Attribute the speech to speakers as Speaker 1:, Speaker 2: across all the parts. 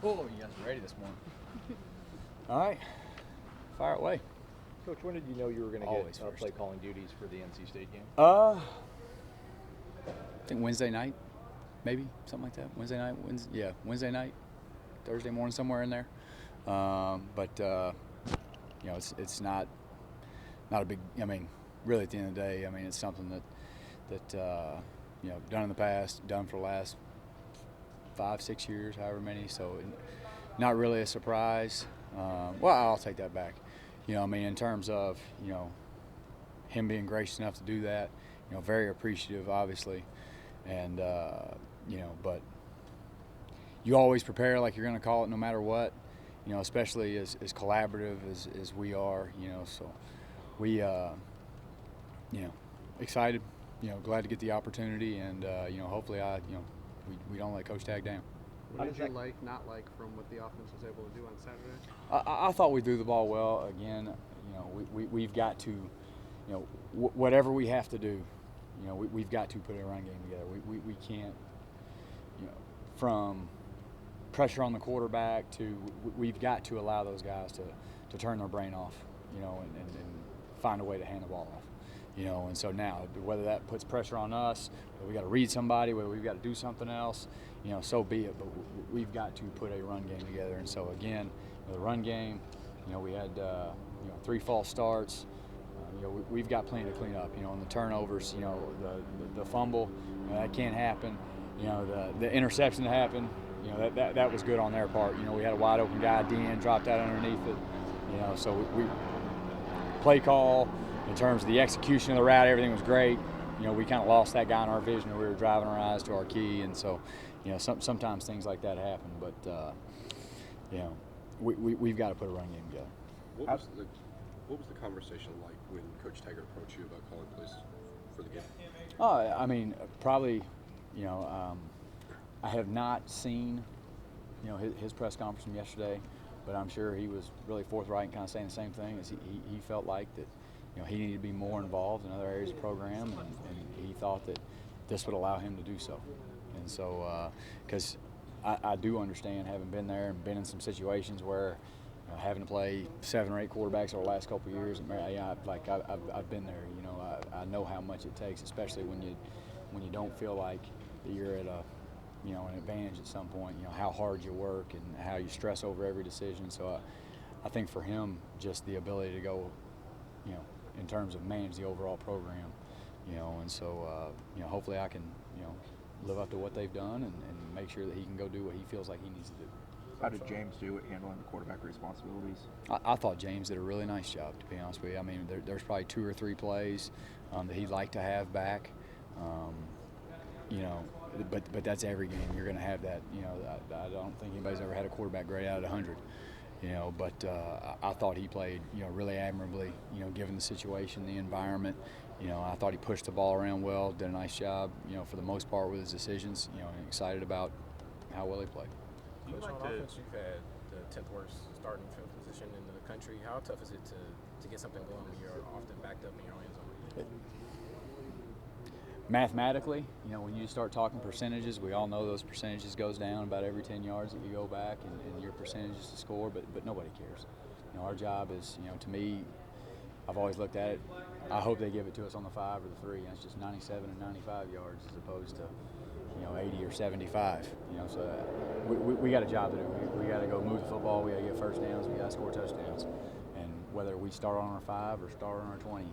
Speaker 1: Oh, you guys are ready this morning. All right, fire away.
Speaker 2: Coach, when did you know you were going to
Speaker 1: Always
Speaker 2: get
Speaker 1: first.
Speaker 2: play calling duties for the NC State game?
Speaker 1: I think Wednesday night, maybe something like that. Wednesday night, Thursday morning, somewhere in there. It's not a big. I mean, really, at the end of the day, I mean, it's something that done in the past, done for the last 5-6 years, however many. So, not really a surprise. Well, I'll take that back. I mean, in terms of him being gracious enough to do that, very appreciative, obviously, and but you always prepare like you're going to call it no matter what. Especially as collaborative as we are. So we excited. Glad to get the opportunity, and hopefully we don't let Coach Tag down.
Speaker 3: What did you not like from what the offense was able to do on Saturday?
Speaker 1: I thought we threw the ball well. Again, we've got to, whatever we have to do, we've got to put a run game together. We can't, from pressure on the quarterback to we've got to allow those guys to turn their brain off, and find a way to hand the ball off. And so now, whether that puts pressure on us, whether we got to read somebody, whether we've got to do something else, so be it. But we've got to put a run game together. And so again, the run game, we had 3 false starts. We've got plenty to clean up. On the turnovers, the fumble, that can't happen. The interception that happened, that was good on their part. We had a wide open guy, Dean, dropped out underneath it. So we play call. In terms of the execution of the route, everything was great. We kind of lost that guy in our vision, and we were driving our eyes to our key, and so, sometimes things like that happen. But, we've got to put a run game together.
Speaker 4: What was the conversation like when Coach Taggart approached you about calling plays for the game?
Speaker 1: I mean, probably, I have not seen, his press conference from yesterday, but I'm sure he was really forthright and kind of saying the same thing. As he felt like that. He needed to be more involved in other areas of the program, and he thought that this would allow him to do so. And so, because I do understand, having been there and been in some situations where having to play 7 or 8 quarterbacks over the last couple of years, I've been there. I know how much it takes, especially when you don't feel like that you're at an advantage at some point. How hard you work and how you stress over every decision. So I think for him, just the ability to go, in terms of manage the overall program, and so, hopefully I can, live up to what they've done and make sure that he can go do what he feels like he needs to do.
Speaker 2: How did James do at handling the quarterback responsibilities?
Speaker 1: I thought James did a really nice job, to be honest with you. I mean, there's probably 2 or 3 plays that he'd like to have back, but that's every game. You're going to have that. I don't think anybody's ever had a quarterback grade out of 100. But I thought he played, really admirably, given the situation, the environment. I thought he pushed the ball around well, did a nice job, for the most part with his decisions, and excited about how well he played.
Speaker 5: Do you like offense? You've had the 10th worst starting field position in the country. How tough is it to get something going when you're often backed up in your own end zone?
Speaker 1: Mathematically, when you start talking percentages, we all know those percentages goes down about every 10 yards that you go back and your percentages to score, but nobody cares. Our job is, to me, I've always looked at it, I hope they give it to us on the 5 or the 3, and it's just 97 and 95 yards as opposed to, 80 or 75. So we got a job to do. We got to go move the football, we got to get first downs, we got to score touchdowns. And whether we start on our 5 or start on our 20,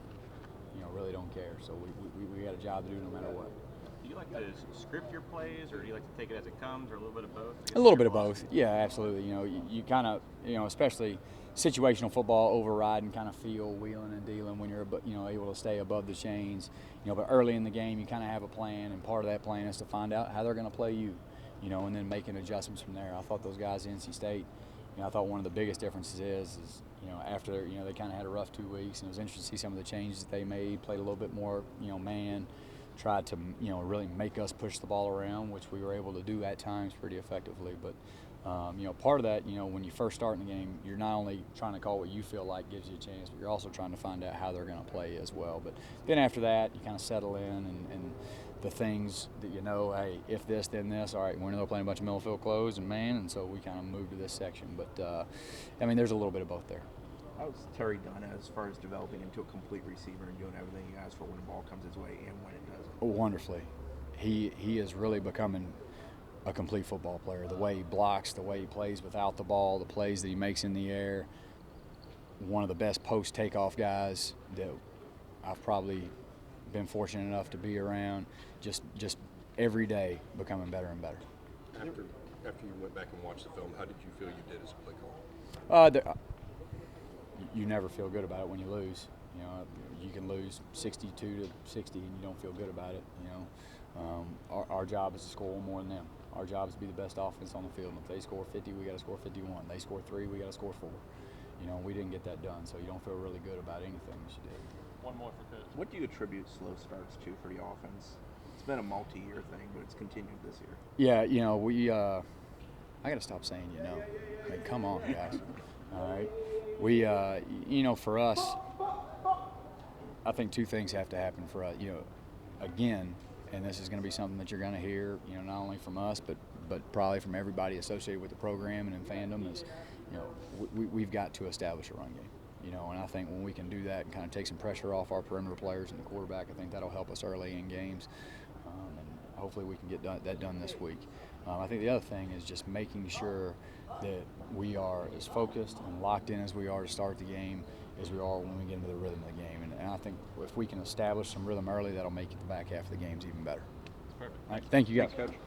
Speaker 1: really don't care. So we got a job to do no matter what.
Speaker 6: Do you like to script your plays, or do you like to take it as it comes, or a little bit of both?
Speaker 1: A little bit of both. Yeah, absolutely. You kind of, especially situational football, override and kind of feel wheeling and dealing when you're, able to stay above the chains. But early in the game, you kind of have a plan, and part of that plan is to find out how they're going to play you, and then making adjustments from there. I thought those guys at NC State, I thought one of the biggest differences is after they kind of had a rough 2 weeks, and it was interesting to see some of the changes that they made, played a little bit more, man, tried to, really make us push the ball around, which we were able to do at times pretty effectively. But, part of that, when you first start in the game, you're not only trying to call what you feel like gives you a chance, but you're also trying to find out how they're going to play as well. But then after that, you kind of settle in and the things that you know, hey, if this, then this. All right, we know they're playing a bunch of middle field close and man, and so we kind of moved to this section. But I mean, there's a little bit of both there.
Speaker 2: How's Terry done as far as developing into a complete receiver and doing everything he asks for when the ball comes his way and when it doesn't?
Speaker 1: Wonderfully, he is really becoming a complete football player. The way he blocks, the way he plays without the ball, the plays that he makes in the air. One of the best post takeoff guys that I've probably been fortunate enough to be around. Just every day becoming better and better.
Speaker 4: After you went back and watched the film, how did you feel you did as a play caller?
Speaker 1: You never feel good about it when you lose. You know, you can lose 62 to 60 and you don't feel good about it. You know, our job is to score one more than them. Our job is to be the best offense on the field. And if they score 50, we got to score 51. They score 3, we got to score 4. You know, we didn't get that done, so you don't feel really good about anything that you did.
Speaker 6: One more for Coach.
Speaker 2: What do you attribute slow starts to for the offense? It's been a multi-year thing, but it's continued this year.
Speaker 1: Yeah, you know, I got to stop saying, you know. I mean, come on, guys. All right. We, you know, for us, I think two things have to happen for us. You know, again, and this is going to be something that you're going to hear, you know, not only from us, but probably from everybody associated with the program and in fandom is, you know, we've got to establish a run game. You know, and I think when we can do that and kind of take some pressure off our perimeter players and the quarterback, I think that'll help us early in games. And hopefully we can get that done this week. I think the other thing is just making sure that we are as focused and locked in as we are to start the game as we are when we get into the rhythm of the game. And I think if we can establish some rhythm early, that'll make the back half of the games even better.
Speaker 6: Perfect.
Speaker 1: All right, thank you guys.
Speaker 2: Thanks, Coach.